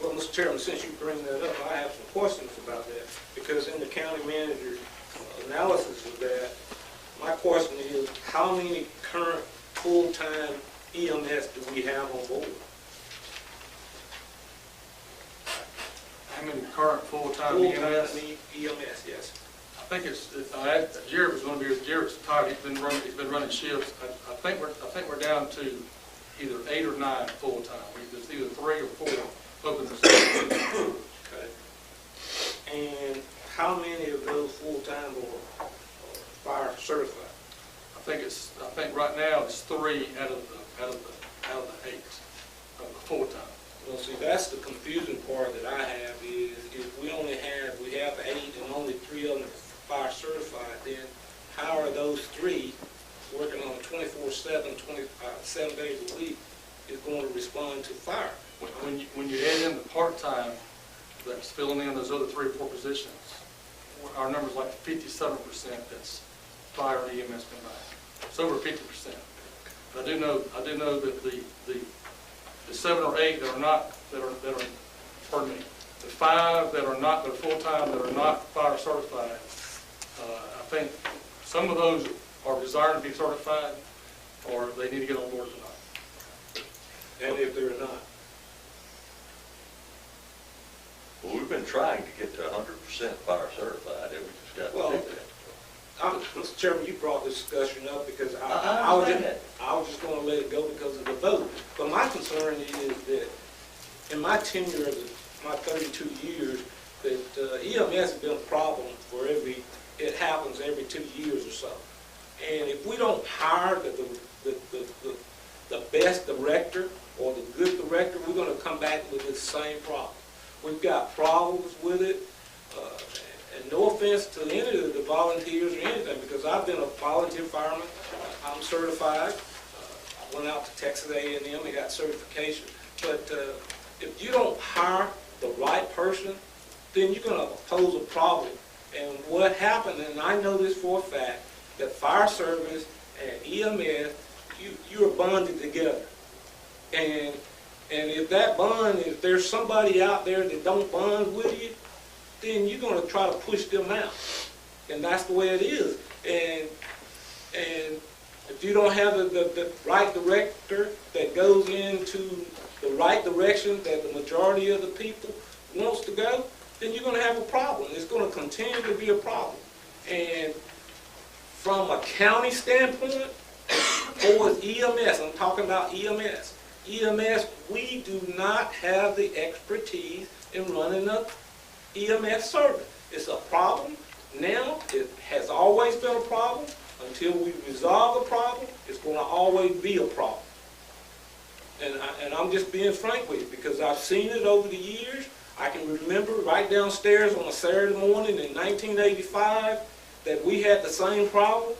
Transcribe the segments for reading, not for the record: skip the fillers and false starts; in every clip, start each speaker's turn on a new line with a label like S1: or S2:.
S1: Well, Mr. Chairman, since you bring that up, I have some questions about that, because in the county manager's analysis of that, my question is, how many current full-time EMS do we have on board?
S2: How many current full-time EMS?
S1: EMS, yes.
S2: I think it's, Jared was going to be, Jared's tired, he's been running shifts. I think we're down to either 8 or 9 full-time. There's either 3 or 4 open positions.
S1: Okay. And how many of those full-time are fire certified?
S2: I think right now it's 3 out of the 8 of the full-time.
S1: Well, see, that's the confusing part that I have is if we have 8 and only 3 of them are fire certified, then how are those 3 working on 24/7, 7 days a week is going to respond to fire?
S2: When you add in the part-time that's filling in those other 3 or 4 positions, our number's like 57% that's fire and EMS combined. It's over 50%. But I do know that the 7 or 8 that are pardon me, the 5 that are full-time that are not fire certified, I think some of those are desiring to be certified, or they need to get on board tonight.
S1: And if they're not?
S3: Well, we've been trying to get to 100% fire certified, and we just got to do that.
S1: Mr. Chairman, you brought this discussion up because I was just going to let it go because of the vote. But my concern is that in my tenure of my 32 years, that EMS has been a problem for it happens every 2 years or so. And if we don't hire the best director or the good director, we're going to come back with the same problem. We've got problems with it. And no offense to any of the volunteers or anything, because I've been a volunteer fireman. I'm certified. I went out to Texas A&M and got certification. But if you don't hire the right person, then you're going to pose a problem. And what happened, and I know this for a fact, that fire service and EMS, you are bonded together. And if that bond, if there's somebody out there that don't bond with you, then you're going to try to push them out. And that's the way it is. And if you don't have the right director that goes into the right direction that the majority of the people wants to go, then you're going to have a problem. It's going to continue to be a problem. And from a county standpoint, or EMS, I'm talking about EMS. EMS, we do not have the expertise in running a EMS service. It's a problem now. It has always been a problem. Until we resolve the problem, it's going to always be a problem. And I'm just being frank with you because I've seen it over the years. I can remember right downstairs on a Saturday morning in 1985 that we had the same problem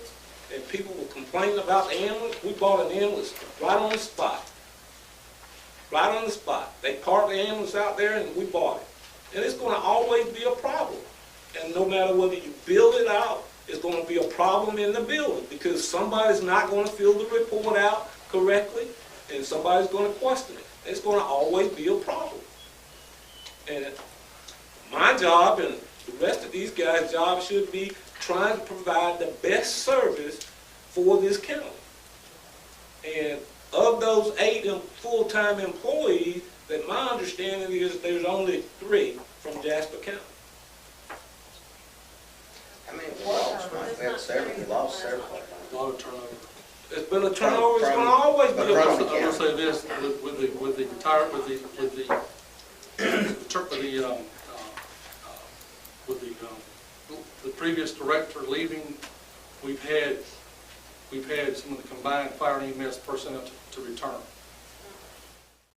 S1: and people were complaining about the ambulance. We bought an ambulance right on the spot. Right on the spot. They parked the ambulance out there and we bought it. And it's going to always be a problem. And no matter whether you build it out, it's going to be a problem in the building because somebody's not going to fill the report out correctly and somebody's going to question it. It's going to always be a problem. And my job and the rest of these guys' job should be trying to provide the best service for this county. And of those 8 full-time employees, that my understanding is there's only 3 from Jasper County.
S4: I mean, we lost several. We lost several.
S2: A lot of turnover.
S1: It's been a turnover. It's going to always be a problem.
S2: I will say this: the previous director leaving, we've had some of the combined fire and EMS personnel to return.